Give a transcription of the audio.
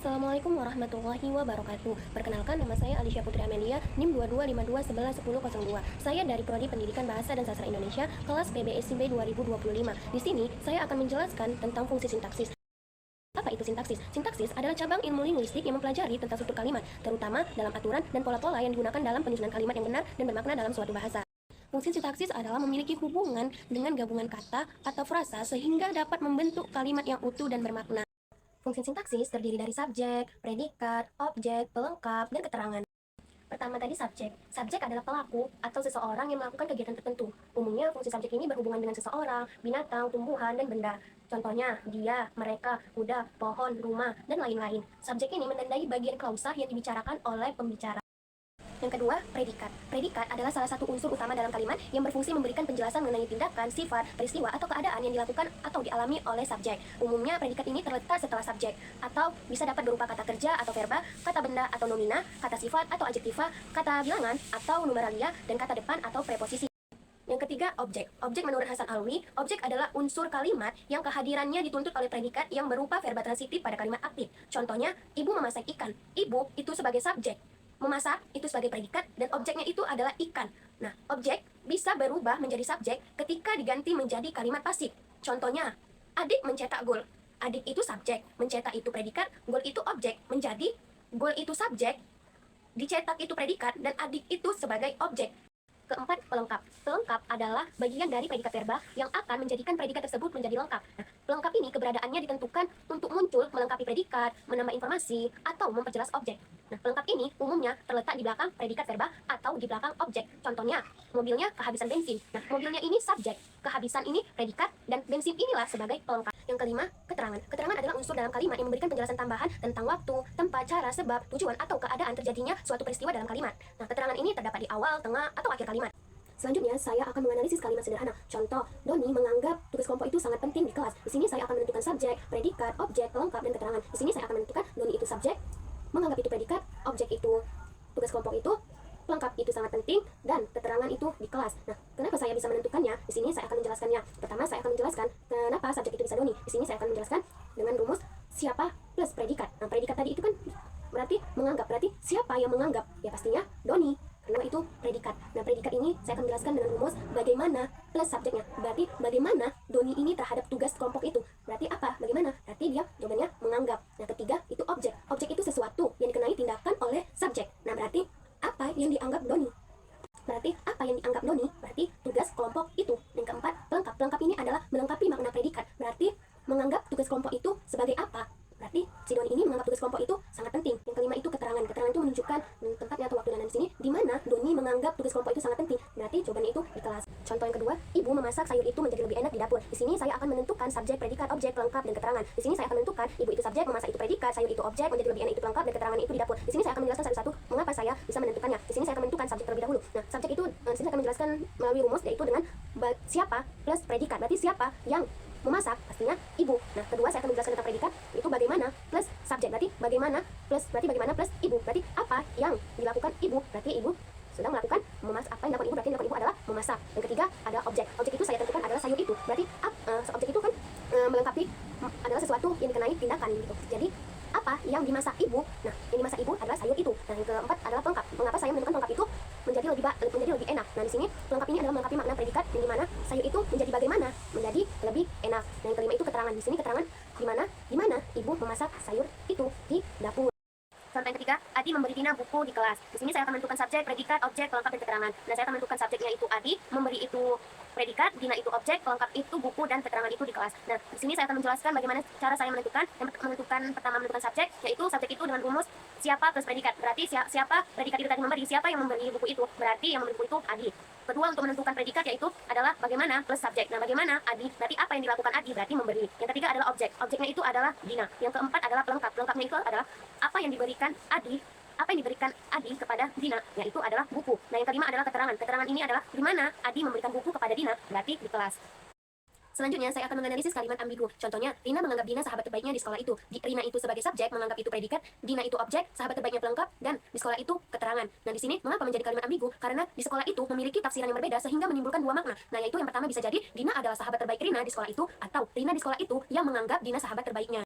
Assalamualaikum warahmatullahi wabarakatuh. Perkenalkan, nama saya Alisya Putri Amelia, NIM 2252111002. Saya dari Prodi Pendidikan Bahasa dan Sastra Indonesia, kelas PBSIB 2025. Di sini, saya akan menjelaskan tentang fungsi sintaksis. Apa itu sintaksis? Sintaksis adalah cabang ilmu linguistik yang mempelajari tentang struktur kalimat, terutama dalam aturan dan pola-pola yang digunakan dalam penyusunan kalimat yang benar dan bermakna dalam suatu bahasa. Fungsi sintaksis adalah memiliki hubungan dengan gabungan kata atau frasa sehingga dapat membentuk kalimat yang utuh dan bermakna. Fungsi sintaksis terdiri dari subjek, predikat, objek, pelengkap, dan keterangan. Pertama tadi subjek. Subjek adalah pelaku atau seseorang yang melakukan kegiatan tertentu. Umumnya fungsi subjek ini berhubungan dengan seseorang, binatang, tumbuhan, dan benda. Contohnya, dia, mereka, kuda, pohon, rumah, dan lain-lain. Subjek ini menandai bagian klausa yang dibicarakan oleh pembicara. Yang kedua, predikat. Predikat adalah salah satu unsur utama dalam kalimat yang berfungsi memberikan penjelasan mengenai tindakan, sifat, peristiwa, atau keadaan yang dilakukan atau dialami oleh subjek. Umumnya, predikat ini terletak setelah subjek, atau bisa dapat berupa kata kerja atau verba, kata benda atau nomina, kata sifat atau adjektiva, kata bilangan atau numeralia, dan kata depan atau preposisi. Yang ketiga, objek. Objek menurut Hasan Alwi, objek adalah unsur kalimat yang kehadirannya dituntut oleh predikat yang berupa verba transitif pada kalimat aktif. Contohnya, ibu memasak ikan. Ibu itu sebagai subjek. Memasak itu sebagai predikat dan objeknya itu adalah ikan. Nah, objek bisa berubah menjadi subjek ketika diganti menjadi kalimat pasif. Contohnya, adik mencetak gol. Adik itu subjek, mencetak itu predikat, gol itu objek, menjadi gol itu subjek, dicetak itu predikat, dan adik itu sebagai objek. Keempat, pelengkap. Pelengkap adalah bagian dari predikat verba yang akan menjadikan predikat tersebut menjadi lengkap. Nah, pelengkap ini keberadaannya ditentukan untuk muncul melengkapi predikat, menambah informasi, atau memperjelas objek. Nah, pelengkap ini umumnya terletak di belakang predikat verba atau di belakang objek. Contohnya, mobilnya kehabisan bensin. Nah, mobilnya ini subjek, kehabisan ini predikat, dan bensin inilah sebagai pelengkap. Yang kelima, keterangan. Keterangan adalah unsur dalam kalimat yang memberikan penjelasan tambahan tentang waktu, tempat, cara, sebab, tujuan, atau keadaan terjadinya suatu peristiwa dalam kalimat. Nah, keterangan ini terdapat di awal, tengah, atau akhir kalimat. Selanjutnya, saya akan menganalisis kalimat sederhana. Contoh, Doni menganggap tugas kelompok itu sangat penting di kelas. Di sini saya akan menentukan subjek, predikat, objek, pelengkap, dan keterangan. Di sini saya akan menentukan Doni itu subjek, menganggap itu predikat, objek itu tugas kelompok itu, pelengkap itu sangat penting, dan keterangan itu di kelas. Nah, kenapa saya bisa menentukannya? Di sini saya akan menjelaskannya. Pertama, saya akan menjelaskan kenapa subjek itu bisa Doni. Di sini saya akan menjelaskan dengan rumus siapa plus predikat. Nah, predikat tadi itu kan berarti menganggap. Berarti siapa yang menganggap? Ya pastinya Doni, karena itu predikat. Nah, predikat ini saya akan menjelaskan dengan rumus bagaimana plus subjeknya. Berarti bagaimana Doni ini terhadap tugas kelompok itu. Berarti apa? Bagaimana? Berarti dia jawabannya menganggap. Nah, ketiga itu objek. Objek itu sesuatu yang dikenai tindakan oleh subjek. Nah, berarti apa yang dianggap Doni? Berarti apa yang dianggap Doni? Berarti tugas kelompok itu. Yang keempat, pelengkap. Pelengkap ini adalah melengkapi makna predikat. Berarti menganggap tugas kelompok itu sebagai apa? Berarti si Doni ini menganggap tugas kelompok itu sangat penting. Yang kelima itu keterangan. Keterangan itu menunjukkan tempatnya atau waktu. Dan di sini di mana Doni menganggap tugas kelompok itu sangat penting. Berarti jawabannya itu di kelas. Contoh yang kedua, ibu memasak sayur itu menjadi lebih enak di dapur. Di sini saya akan menentukan subjek, predikat, objek, pelengkap, dan keterangan. Di sini saya akan menentukan ibu itu subjek, memasak itu predikat, sayur itu objek, menjadi lebih enak itu pelengkap, dan keterangan itu di dapur. Di sini saya akan menjelaskan satu-satu mengapa saya bisa menentukannya. Di sini saya akan menentukan subjek terlebih dahulu. Nah, subjek itu di sini saya akan menjelaskan melalui rumus, yaitu dengan siapa plus predikat. Berarti siapa yang memasak, pastinya ibu. Nah, kedua saya akan menjelaskan tentang predikat, itu bagaimana plus subjek. Berarti bagaimana plus ibu. Berarti apa yang dilakukan ibu. Berarti ibu sedang melakukan memasak. Apa yang dilakukan ibu? Berarti yang dilakukan ibu adalah memasak. Yang ketiga ada objek. Objek itu saya tentukan adalah sayur itu. Berarti objek itu kan melengkapi adalah sesuatu yang dikenai tindakan gitu. Jadi apa yang dimasak ibu? Nah, yang dimasak ibu adalah sayur itu. Nah, yang keempat adalah pelengkap. Mengapa saya menentukan pelengkap itu menjadi lebih enak? Nah, di sini pelengkap ini adalah melengkapi makna predikat yang dimana sayur itu menjadi bagaimana? Menjadi lebih enak. Nah, yang kelima itu keterangan. Di sini keterangan di mana ibu memasak sayur itu di dapur. Contoh yang ketiga, Adi memberi Dina buku di kelas. Di sini saya akan menentukan subjek, predikat, objek, pelengkap, dan keterangan. Nah, saya akan menentukan subjeknya itu Adi, memberi itu predikat, Dina itu objek, pelengkap itu buku, dan keterangan itu di kelas. Nah, di sini saya akan menjelaskan bagaimana cara saya menentukan. Pertama menentukan subjek, yaitu subjek itu dengan rumus siapa plus predikat. Berarti siapa predikat itu tadi memberi, siapa yang memberi buku itu. Berarti yang memberi buku itu Adi. Kedua, untuk menentukan predikat yaitu adalah bagaimana plus subjek. Nah, bagaimana Adi, berarti apa yang dilakukan Adi, berarti memberi. Yang ketiga adalah objek. Objeknya itu adalah Dina. Yang keempat adalah pelengkap. Pelengkapnya itu adalah apa yang diberikan Adi kepada Dina, yaitu adalah buku. Nah, yang kelima adalah keterangan. Keterangan ini adalah di mana Adi memberikan buku kepada Dina, berarti di kelas. Selanjutnya, saya akan menganalisis kalimat ambigu. Contohnya, Rina menganggap Dina sahabat terbaiknya di sekolah itu. Rina itu sebagai subjek, menganggap itu predikat, Dina itu objek, sahabat terbaiknya pelengkap, dan di sekolah itu keterangan. Nah, di sini mengapa menjadi kalimat ambigu? Karena di sekolah itu memiliki tafsiran yang berbeda sehingga menimbulkan dua makna. Nah, yaitu yang pertama bisa jadi Dina adalah sahabat terbaik Rina di sekolah itu, atau Rina di sekolah itu yang menganggap Dina sahabat terbaiknya.